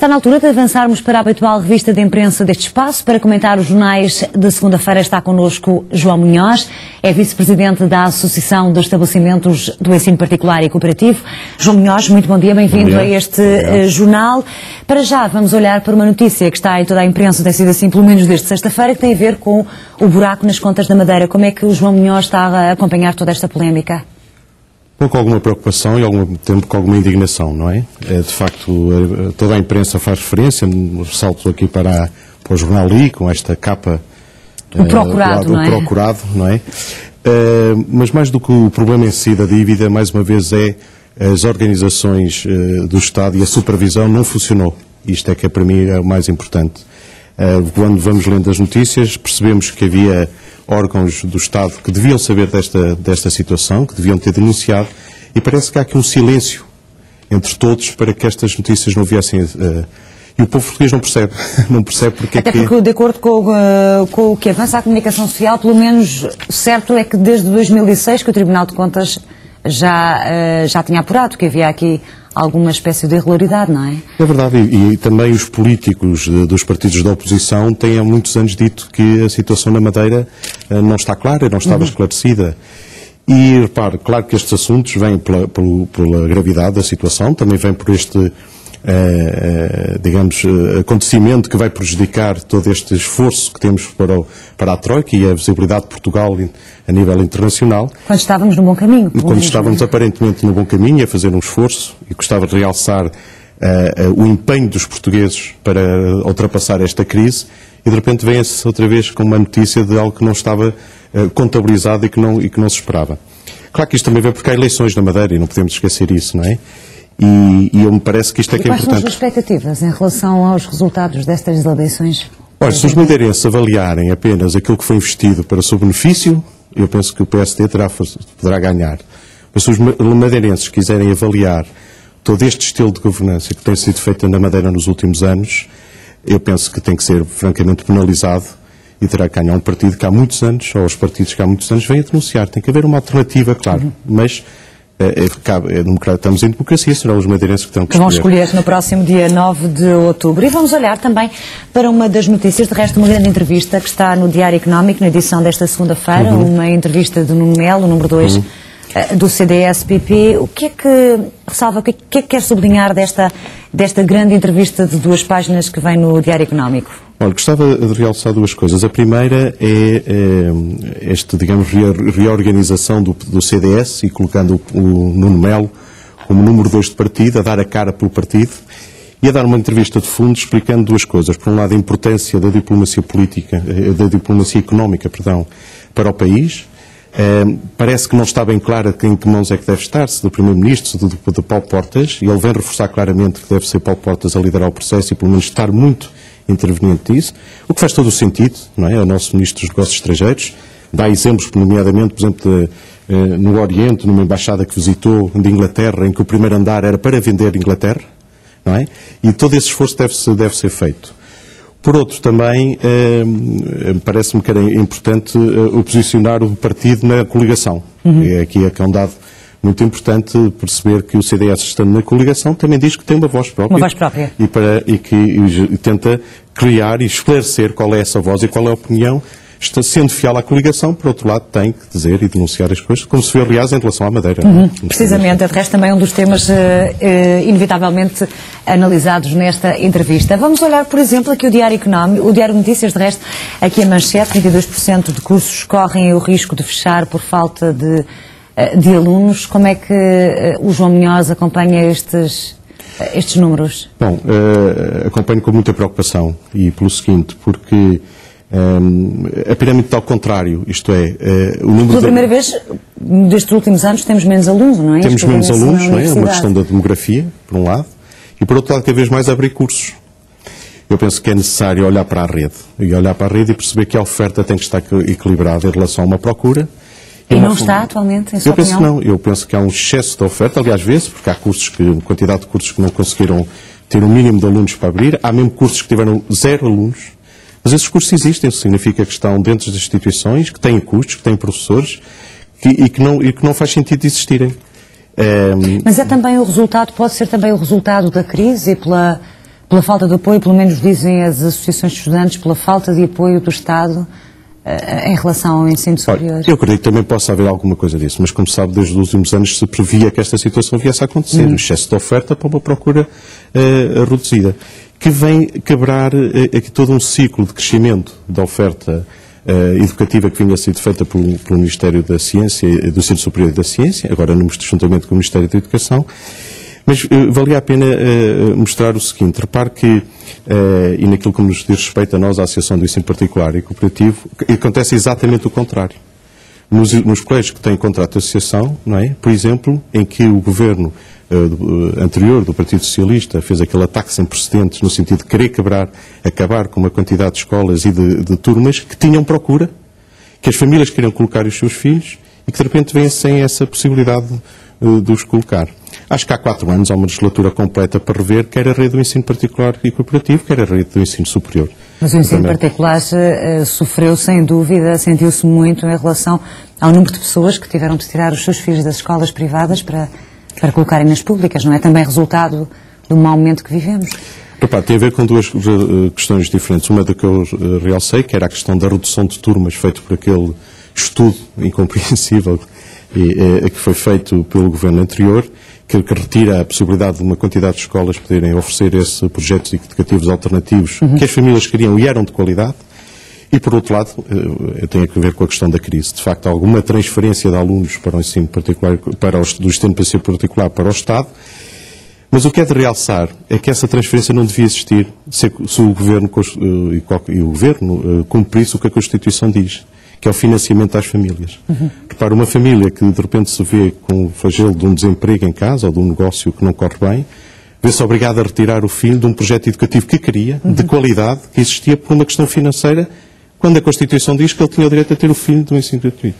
Está na altura de avançarmos para a habitual revista de imprensa deste espaço. Para comentar os jornais de segunda-feira está connosco João Munhoz, é vice-presidente da Associação de Estabelecimentos do Ensino Particular e Cooperativo. João Munhoz, muito bom dia, bem-vindo a este jornal. Para já vamos olhar para uma notícia que está em toda a imprensa, tem sido assim pelo menos desde sexta-feira, que tem a ver com o buraco nas contas da Madeira. Como é que o João Munhoz está a acompanhar toda esta polémica? Com alguma preocupação e ao mesmo tempo com alguma indignação, não é? De facto, toda a imprensa faz referência, salto aqui para o jornal I, com esta capa... O procurado, não é? O procurado, não é? Mas mais do que o problema em si da dívida, mais uma vez é as organizações do Estado e a supervisão não funcionou. Isto é que para mim é o mais importante. Quando vamos lendo as notícias, percebemos que havia órgãos do Estado que deviam saber desta situação, que deviam ter denunciado, e parece que há aqui um silêncio entre todos para que estas notícias não viessem... E o povo português não percebe. Não percebe porque Até porque, de acordo com o que avança a comunicação social, pelo menos certo é que desde 2006 que o Tribunal de Contas já tinha apurado que havia aqui alguma espécie de irregularidade, não é? É verdade, e também os políticos dos partidos da oposição têm há muitos anos dito que a situação na Madeira não está clara, não estava esclarecida. E, repare, claro que estes assuntos vêm pela gravidade da situação, também vêm por este, digamos, acontecimento que vai prejudicar todo este esforço que temos para a Troika e a visibilidade de Portugal a nível internacional. Quando estávamos no bom caminho. Quando estávamos aparentemente no bom caminho, a fazer um esforço, e gostava de realçar o empenho dos portugueses para ultrapassar esta crise, e de repente vem-se outra vez com uma notícia de algo que não estava contabilizado e que não se esperava. Claro que isto também vem porque há eleições na Madeira e não podemos esquecer isso, não é? E me parece que isto é que é importante. Quais são as expectativas em relação aos resultados destas eleições? Olha, se os madeirenses avaliarem apenas aquilo que foi investido para o seu benefício, eu penso que o PSD poderá ganhar. Mas se os madeirenses quiserem avaliar todo este estilo de governança que tem sido feito na Madeira nos últimos anos, eu penso que tem que ser francamente penalizado e terá que ganhar um partido que há muitos anos, ou os partidos que há muitos anos, vêm a denunciar. Tem que haver uma alternativa, claro, mas... estamos em democracia, serão os madeirenses que terão que vão escolher no próximo dia 9 de outubro. E vamos olhar também para uma das notícias, de resto uma grande entrevista que está no Diário Económico, na edição desta segunda-feira, uma entrevista de Nuno Melo, o número 2 do CDS-PP. O que é que ressalva, o que é que quer sublinhar desta grande entrevista de 2 páginas que vem no Diário Económico? Olha, gostava de realçar 2 coisas. A primeira é esta, digamos, reorganização do CDS e colocando o Nuno Melo como número 2 de partido, a dar a cara pelo partido e a dar uma entrevista de fundo explicando 2 coisas. Por um lado, a importância da diplomacia política, da diplomacia económica, perdão, para o país. Parece que não está bem claro em que mãos é que deve estar, se do Primeiro-Ministro, se do Paulo Portas, e ele vem reforçar claramente que deve ser Paulo Portas a liderar o processo e pelo menos estar muito interveniente disso, o que faz todo o sentido, não é? O nosso Ministro dos Negócios Estrangeiros dá exemplos, nomeadamente, por exemplo, no Oriente, numa embaixada que visitou de Inglaterra, em que o primeiro andar era para vender Inglaterra, não é? E todo esse esforço deve ser feito. Por outro, também, parece-me que era importante o posicionar o partido na coligação. Aqui é que é um dado muito importante perceber que o CDS, estando na coligação, também diz que tem uma voz própria. Uma voz própria. E que tenta criar e esclarecer qual é essa voz e qual é a opinião, sendo fiel à coligação, por outro lado, tem que dizer e denunciar as coisas, como se vê, aliás, em relação à Madeira. Precisamente, de resto, também um dos temas inevitavelmente analisados nesta entrevista. Vamos olhar, por exemplo, aqui o Diário Económico, o Diário Notícias, de resto, aqui a manchete, 22% de cursos correm o risco de fechar por falta de alunos. Como é que o João Munhoz acompanha estes números? Bom, acompanho com muita preocupação e pelo seguinte, porque a pirâmide está ao contrário, isto é, o número... Pela primeira vez, destes últimos anos, temos menos alunos, não é? Temos menos alunos, não é? É uma questão da demografia, por um lado, e por outro lado, cada vez mais abrir cursos. Eu penso que é necessário olhar para a rede, e perceber que a oferta tem que estar equilibrada em relação a uma procura. E não está atualmente, em sua opinião? Eu penso que não. Eu penso que há um excesso de oferta, aliás, vezes, porque há quantidade de cursos que não conseguiram ter um mínimo de alunos para abrir, há mesmo cursos que tiveram 0 alunos, mas esses cursos existem, isso significa que estão dentro das instituições, que têm custos, que têm professores, e que não faz sentido de existirem. Mas é também o resultado, pode ser também o resultado da crise e Pela falta de apoio, pelo menos dizem as associações de estudantes, pela falta de apoio do Estado em relação ao ensino superior? Olha, eu acredito que também possa haver alguma coisa disso, mas como sabe, desde os últimos anos se previa que esta situação viesse a acontecer, o excesso de oferta para uma procura reduzida, que vem quebrar aqui todo um ciclo de crescimento da oferta educativa que vinha a ser feita pelo Ministério da Ciência, do Ensino Superior e da Ciência, agora no juntamente com o Ministério da Educação. Mas valia a pena mostrar o seguinte, repare que, e naquilo que nos diz respeito a nós, a Associação do Ensino Particular e Cooperativo, acontece exatamente o contrário. Nos colégios que têm contrato de associação, não é? Por exemplo, em que o governo anterior do Partido Socialista fez aquele ataque sem precedentes no sentido de querer acabar com uma quantidade de escolas e de turmas que tinham procura, que as famílias queriam colocar os seus filhos e que de repente vêm sem essa possibilidade de os colocar. Acho que há 4 anos há uma legislatura completa para rever quer a rede do ensino particular e cooperativo, quer a rede do ensino superior. Mas o ensino particular sofreu, sem dúvida, sentiu-se muito em relação ao número de pessoas que tiveram de tirar os seus filhos das escolas privadas para colocarem nas públicas, não é? Também resultado do mau momento que vivemos. Repare, tem a ver com 2 questões diferentes. Uma da que eu realcei, que era a questão da redução de turmas, feito por aquele estudo incompreensível que foi feito pelo governo anterior, que retira a possibilidade de uma quantidade de escolas poderem oferecer esses projetos educativos alternativos que as famílias queriam e eram de qualidade. E, por outro lado, tem a ver com a questão da crise. De facto, alguma transferência de alunos para o ensino particular, do ensino particular para o Estado, mas o que é de realçar é que essa transferência não devia existir se o Governo cumprisse o que a Constituição diz, que é o financiamento às famílias. Repara, uma família que de repente se vê com o flagelo de um desemprego em casa ou de um negócio que não corre bem, vê-se obrigada a retirar o filho de um projeto educativo que queria, de qualidade, que existia por uma questão financeira, quando a Constituição diz que ele tinha o direito a ter o filho do ensino gratuito.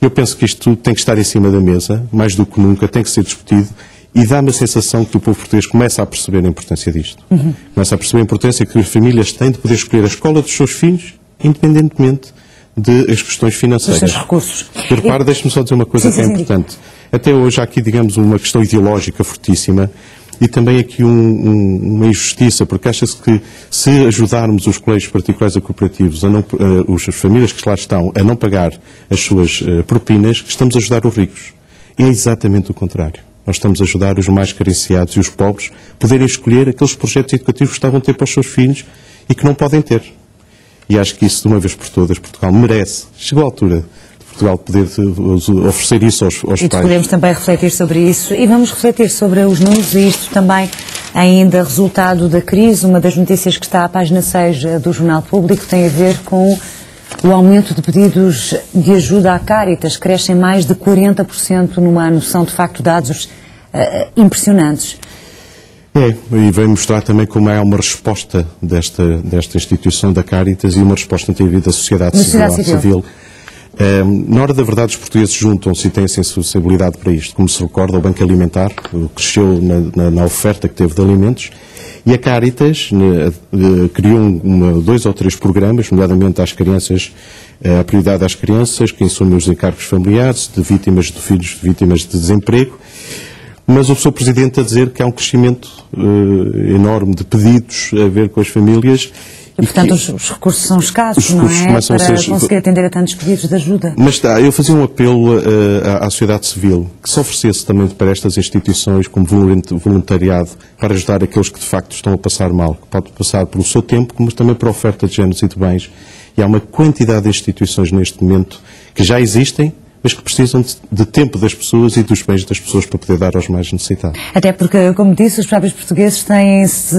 Eu penso que isto tem que estar em cima da mesa, mais do que nunca, tem que ser discutido, e dá-me a sensação que o povo português começa a perceber a importância disto. Começa a perceber a importância que as famílias têm de poder escolher a escola dos seus filhos, independentemente das questões financeiras. Dos seus recursos. E repare, deixe-me só dizer uma coisa que é importante. Até hoje há aqui, digamos, uma questão ideológica fortíssima e também aqui uma injustiça, porque acha-se que se ajudarmos os colégios particulares e cooperativos, as famílias que lá estão, a não pagar as suas propinas, estamos a ajudar os ricos. E é exatamente o contrário. Nós estamos a ajudar os mais carenciados e os pobres a poderem escolher aqueles projetos educativos que estavam a ter para os seus filhos e que não podem ter. E acho que isso, de uma vez por todas, Portugal merece. Chegou a altura de Portugal poder oferecer isso aos pais. E podemos também refletir sobre isso. E vamos refletir sobre os números e isto também ainda resultado da crise. Uma das notícias que está à página 6 do Jornal Público tem a ver com o aumento de pedidos de ajuda à Cáritas. Crescem mais de 40% no ano. São, de facto, dados impressionantes. E vem mostrar também como é uma resposta desta instituição da Cáritas e uma resposta tem havido da sociedade civil. Na hora da verdade, os portugueses juntam-se e têm sensibilidade para isto. Como se recorda, o Banco Alimentar cresceu na oferta que teve de alimentos e a Cáritas criou 2 ou 3 programas, nomeadamente às crianças, a prioridade às crianças que assumem os encargos familiares, de vítimas de filhos de vítimas de desemprego. Mas o Sr. Presidente a dizer que há um crescimento enorme de pedidos a ver com as famílias. E, portanto, os recursos são escassos, não é? Para conseguir atender a tantos pedidos de ajuda. Mas eu fazia um apelo à sociedade civil que se oferecesse também para estas instituições como voluntariado para ajudar aqueles que de facto estão a passar mal, que pode passar pelo seu tempo, mas também para a oferta de géneros e de bens. E há uma quantidade de instituições neste momento que já existem, mas que precisam de tempo das pessoas e dos bens das pessoas para poder dar aos mais necessitados. Até porque, como disse, os próprios portugueses têm-se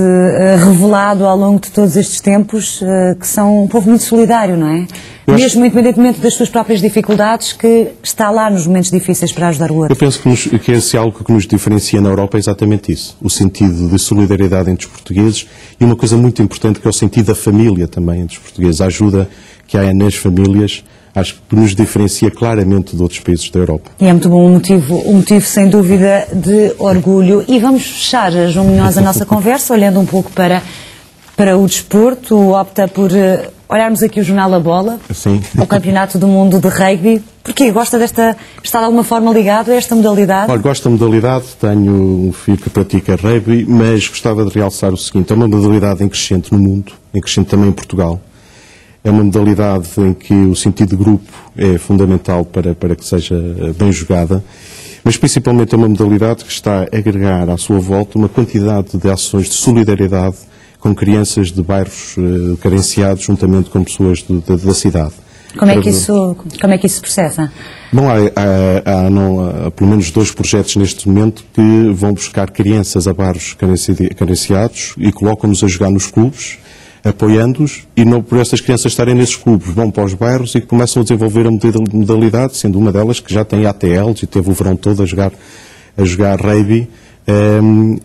revelado ao longo de todos estes tempos que são um povo muito solidário, não é? Mesmo independentemente das suas próprias dificuldades, que está lá nos momentos difíceis para ajudar o outro. Eu penso que esse algo que nos diferencia na Europa é exatamente isso. O sentido de solidariedade entre os portugueses e uma coisa muito importante que é o sentido da família também entre os portugueses. A ajuda que há nas famílias acho que nos diferencia claramente de outros países da Europa. E é muito bom, um motivo sem dúvida de orgulho. E vamos fechar, João Munhoz, a nossa conversa, olhando um pouco para o desporto. Opta por olharmos aqui o Jornal A Bola, Sim. o Campeonato do Mundo de Rugby. Porquê? Gosta está de alguma forma ligado a esta modalidade? Olha, gosto da modalidade, tenho um filho que pratica rugby, mas gostava de realçar o seguinte: é uma modalidade em crescente no mundo, em crescente também em Portugal. É uma modalidade em que o sentido de grupo é fundamental para que seja bem jogada, mas principalmente é uma modalidade que está a agregar à sua volta uma quantidade de ações de solidariedade com crianças de bairros carenciados, juntamente com pessoas da cidade. Como é que isso se processa? Bom, há pelo menos 2 projetos neste momento que vão buscar crianças a bairros carenciados e colocam-nos a jogar nos clubes, apoiando-os, e não por essas crianças estarem nesses clubes, vão para os bairros e começam a desenvolver a modalidade, sendo uma delas que já tem ATLs e teve o verão todo a jogar rugby,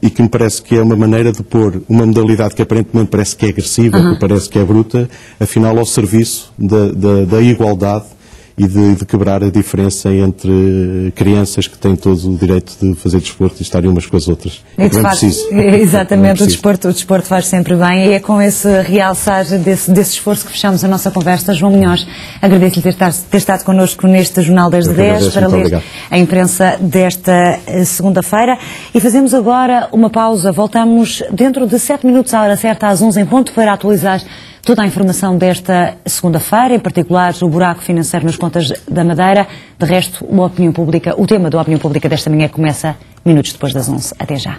e que me parece que é uma maneira de pôr uma modalidade que aparentemente parece que é agressiva, que parece que é bruta, afinal ao serviço da igualdade e de quebrar a diferença entre crianças que têm todo o direito de fazer desporto e estarem umas com as outras. E de facto, exatamente, o desporto faz sempre bem, e é com esse realçar desse esforço que fechamos a nossa conversa. João Munhoz, agradeço-lhe ter estado connosco neste Jornal das 10 para ler a imprensa desta segunda-feira, e fazemos agora uma pausa. Voltamos dentro de 7 minutos, à hora certa, às 11 em ponto, para atualizar toda a informação desta segunda-feira, em particular o buraco financeiro nas contas da Madeira. De resto, o tema da opinião pública desta manhã começa minutos depois das 11. Até já.